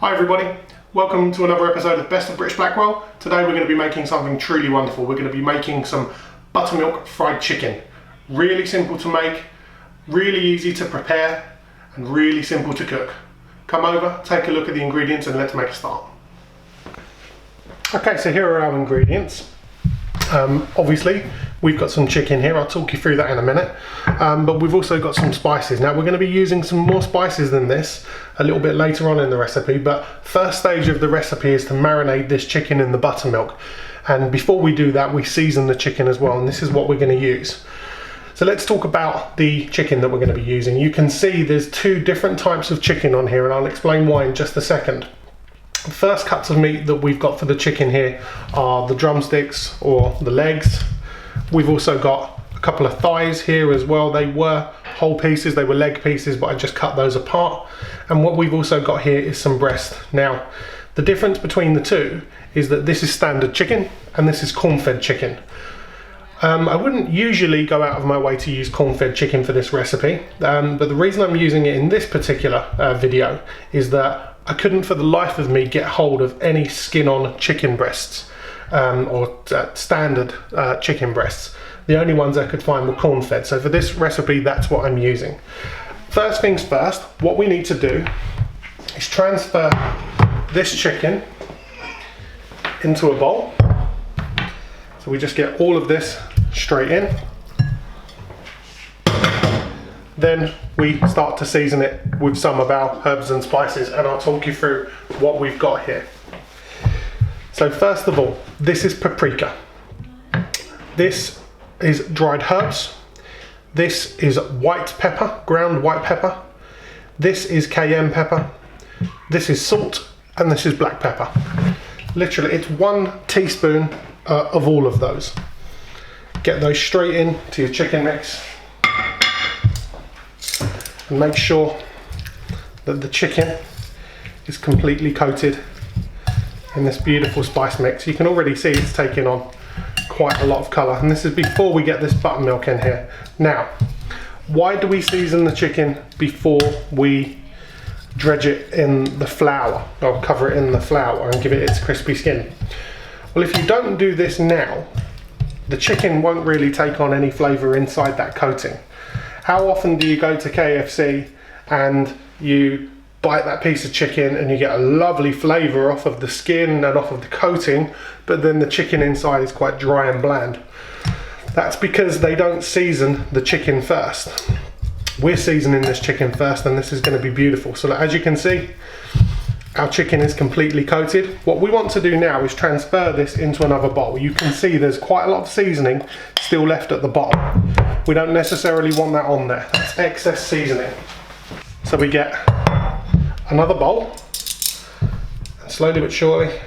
Hi everybody, welcome to another episode of Best of British Blackwell. Today we're going to be making something truly wonderful. We're going to be making some buttermilk fried chicken. Really simple to make, really easy to prepare, and really simple to cook. Come over, take a look at the ingredients and let's make a start. Okay, so here are our ingredients. Obviously we've got some chicken here, I'll talk you through that in a minute, but we've also got some spices. Now we're going to be using some more spices than this a little bit later on in the recipe, but first stage of the recipe is to marinate this chicken in the buttermilk, and before we do that we season the chicken as well, and this is what we're going to use. So let's talk about the chicken that we're going to be using. You can see there's two different types of chicken on here and I'll explain why in just a second. The first cuts of meat that we've got for the chicken here are the drumsticks or the legs. We've also got a couple of thighs here as well. They were whole pieces, they were leg pieces, but I just cut those apart. And what we've also got here is some breast. Now, the difference between the two is that this is standard chicken and this is corn-fed chicken. I wouldn't usually go out of my way to use corn-fed chicken for this recipe, but the reason I'm using it in this particular video is that I couldn't for the life of me get hold of any skin on chicken breasts or standard chicken breasts. The only ones I could find were corn-fed, so for this recipe that's what I'm using. First things first, what we need to do is transfer this chicken into a bowl. So we just get all of this straight in. Then we start to season it with some of our herbs and spices, and I'll talk you through what we've got here. So first of all, this is paprika. This is dried herbs. This is white pepper, ground white pepper. This is cayenne pepper. This is salt, and this is black pepper. Literally, it's 1 teaspoon of all of those. Get those straight in to your chicken mix. And make sure that the chicken is completely coated in this beautiful spice mix. You can already see it's taking on quite a lot of colour, and this is before we get this buttermilk in here. Now, why do we season the chicken before we dredge it in the flour, or cover it in the flour and give it its crispy skin? Well, if you don't do this now, the chicken won't really take on any flavour inside that coating. How often do you go to KFC and you bite that piece of chicken and you get a lovely flavour off of the skin and off of the coating, but then the chicken inside is quite dry and bland? That's because they don't season the chicken first. We're seasoning this chicken first, and this is going to be beautiful. So as you can see, our chicken is completely coated. What we want to do now is transfer this into another bowl. You can see there's quite a lot of seasoning still left at the bottom. We don't necessarily want that on there. That's excess seasoning. So we get another bowl, and slowly but surely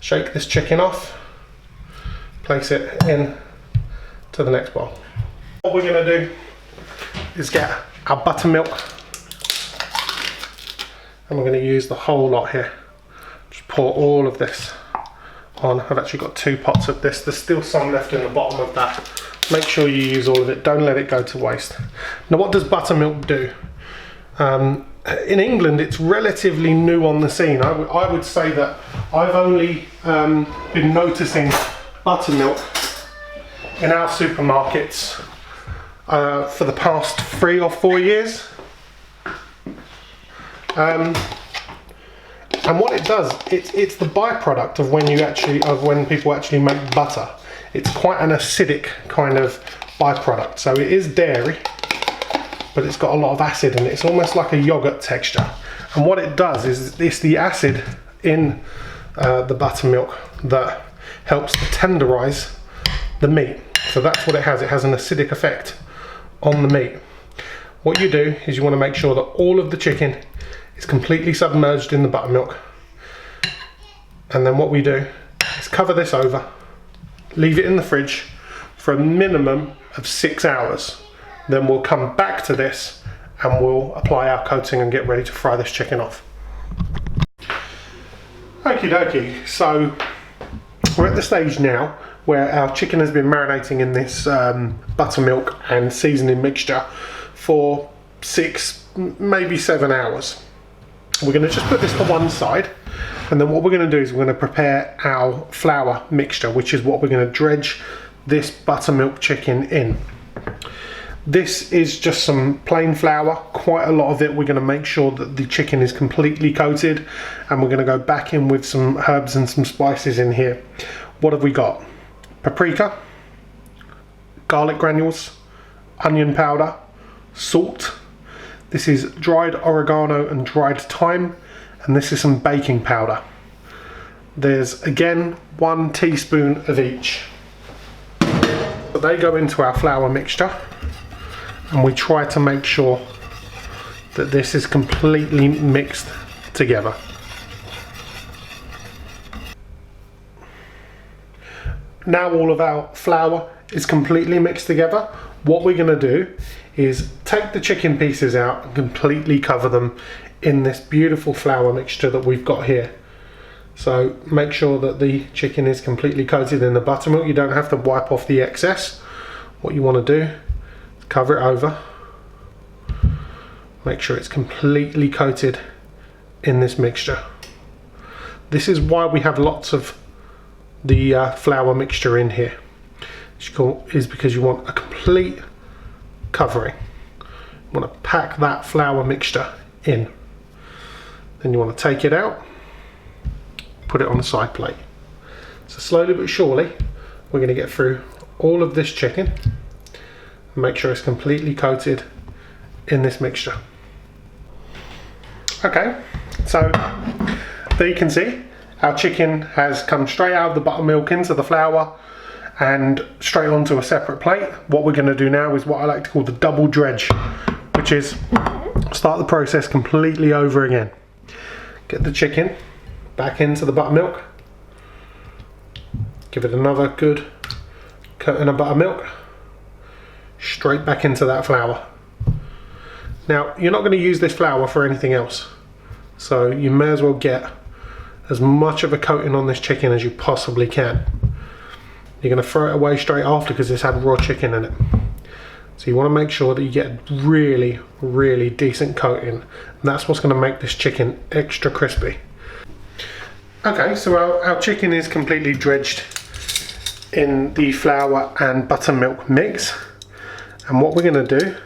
shake this chicken off, place it in to the next bowl. What we're going to do is get our buttermilk, and we're going to use the whole lot here. Just pour all of this on. I've actually got 2 pots of this. There's still some left in the bottom of that. Make sure you use all of it, don't let it go to waste. Now, what does buttermilk do? In England it's relatively new on the scene. I would say that I've only been noticing buttermilk in our supermarkets for the past 3 or 4 years. And what it does, it's the byproduct of when people actually make butter. It's quite an acidic kind of byproduct. So it is dairy, but it's got a lot of acid in it. It's almost like a yogurt texture. And what it does is it's the acid in the buttermilk that helps to tenderize the meat. So that's what it has. It has an acidic effect on the meat. What you do is you want to make sure that all of the chicken is completely submerged in the buttermilk. And then what we do is cover this over, leave it in the fridge for a minimum of 6 hours. Then we'll come back to this and we'll apply our coating and get ready to fry this chicken off. Okie dokie, so we're at the stage now where our chicken has been marinating in this buttermilk and seasoning mixture for 6, maybe 7 hours. We're going to just put this to one side, and then what we're going to do is we're going to prepare our flour mixture, which is what we're going to dredge this buttermilk chicken in. This is just some plain flour, quite a lot of it. We're going to make sure that the chicken is completely coated, and we're going to go back in with some herbs and some spices in here. What have we got? Paprika, garlic granules, onion powder, salt. This is dried oregano and dried thyme, and this is some baking powder. There's again 1 teaspoon of each. So they go into our flour mixture, and we try to make sure that this is completely mixed together. Now all of our flour is completely mixed together. What we're going to do is take the chicken pieces out and completely cover them in this beautiful flour mixture that we've got here. So make sure that the chicken is completely coated in the buttermilk. You don't have to wipe off the excess. What you want to do, cover it over, make sure it's completely coated in this mixture. This is why we have lots of the flour mixture in here, is because you want a complete covering. You want to pack that flour mixture in. Then you want to take it out, put it on a side plate. So slowly but surely we're going to get through all of this chicken and make sure it's completely coated in this mixture. Okay, so there you can see our chicken has come straight out of the buttermilk into the flour and straight onto a separate plate. What we're going to do now is what I like to call the double dredge, which is start the process completely over again. Get the chicken back into the buttermilk, give it another good coating of buttermilk, straight back into that flour. Now you're not going to use this flour for anything else, so you may as well get as much of a coating on this chicken as you possibly can. You're going to throw it away straight after because it's had raw chicken in it. So you want to make sure that you get really, really decent coating, and that's what's going to make this chicken extra crispy. Okay, so our chicken is completely dredged in the flour and buttermilk mix, and what we're going to do is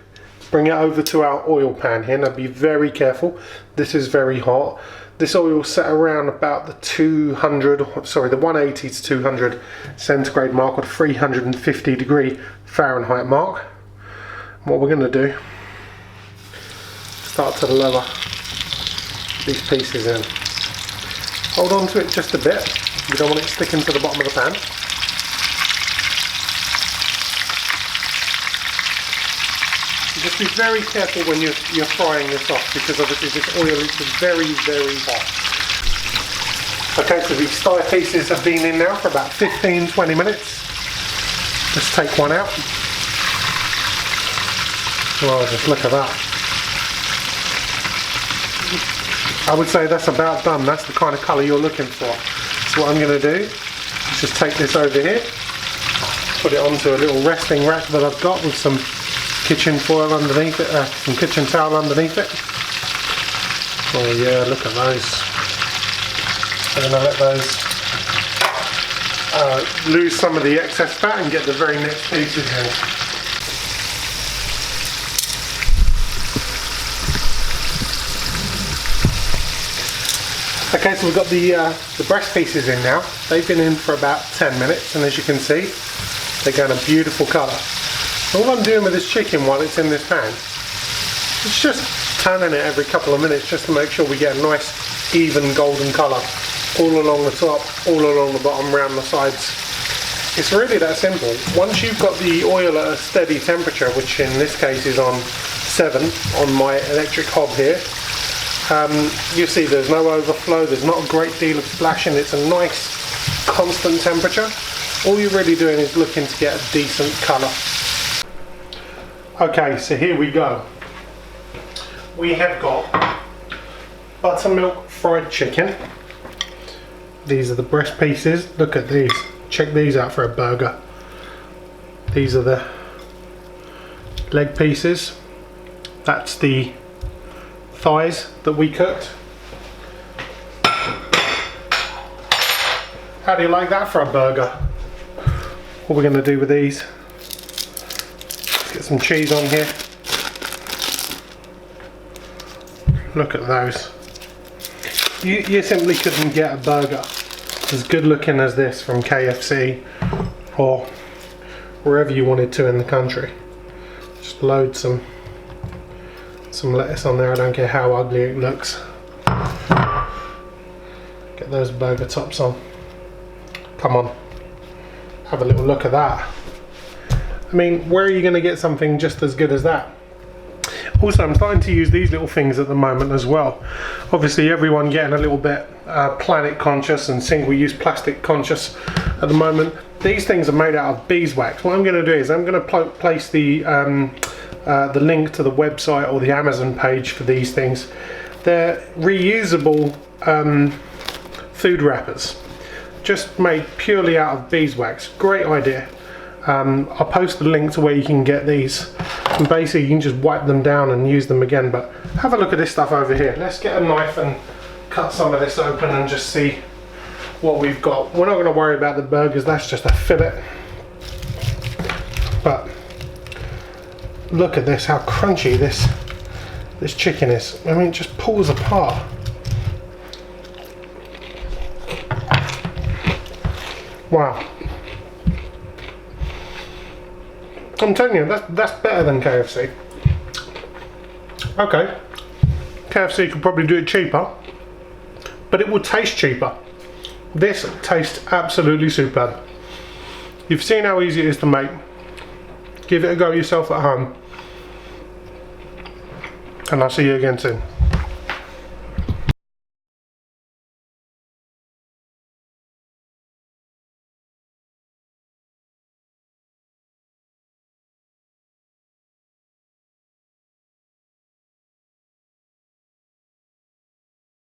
bring it over to our oil pan here. Now be very careful, this is very hot. This oil set around about the 180 to 200 centigrade mark, or the 350 degree Fahrenheit mark. And what we're going to do, start to lower these pieces in. Hold on to it just a bit, you don't want it sticking to the bottom of the pan. Just be very careful when you're frying this off, because obviously this oil is very, very hot. Okay, so these thigh pieces have been in now for about 15-20 minutes. Let's take one out. Well, just look at that. I would say that's about done. That's the kind of colour you're looking for. So what I'm going to do is just take this over here, put it onto a little resting rack that I've got with some kitchen foil underneath it, some kitchen towel underneath it. Oh yeah, look at those. I'm going to let those lose some of the excess fat and get the very next pieces in. Okay, so we've got the breast pieces in now. They've been in for about 10 minutes, and as you can see, they're going a beautiful colour. So all I'm doing with this chicken while it's in this pan, it's just turning it every couple of minutes just to make sure we get a nice even golden colour all along the top, all along the bottom, round the sides. It's really that simple. Once you've got the oil at a steady temperature, which in this case is on 7 on my electric hob here, you see there's no overflow, there's not a great deal of splashing, it's a nice constant temperature. All you're really doing is looking to get a decent colour. Okay, so here we go. We have got buttermilk fried chicken. These are the breast pieces. Look at these. Check these out for a burger. These are the leg pieces. That's the thighs that we cooked. How do you like that for a burger? What we're going to do with these, let's get some cheese on here. Look at those. You simply couldn't get a burger as good looking as this from KFC or wherever you wanted to in the country. Just load some lettuce on there. I don't care how ugly it looks. Get those burger tops on. Come on, have a little look at that. I mean, where are you going to get something just as good as that? Also, I'm starting to use these little things at the moment as well. Obviously, everyone getting a little bit planet conscious and single-use plastic conscious at the moment. These things are made out of beeswax. What I'm going to do is I'm going to place the link to the website or the Amazon page for these things. They're reusable food wrappers, just made purely out of beeswax. Great idea. I'll post the link to where you can get these, and basically you can just wipe them down and use them again. But have a look at this stuff over here. Let's get a knife and cut some of this open and just see what we've got. We're not going to worry about the burgers, that's just a fillet. But look at this, how crunchy this chicken is. I mean, it just pulls apart. Wow. I'm telling you, that's better than KFC. Okay, KFC could probably do it cheaper, but it will taste cheaper. This tastes absolutely superb. You've seen how easy it is to make. Give it a go yourself at home, and I'll see you again soon.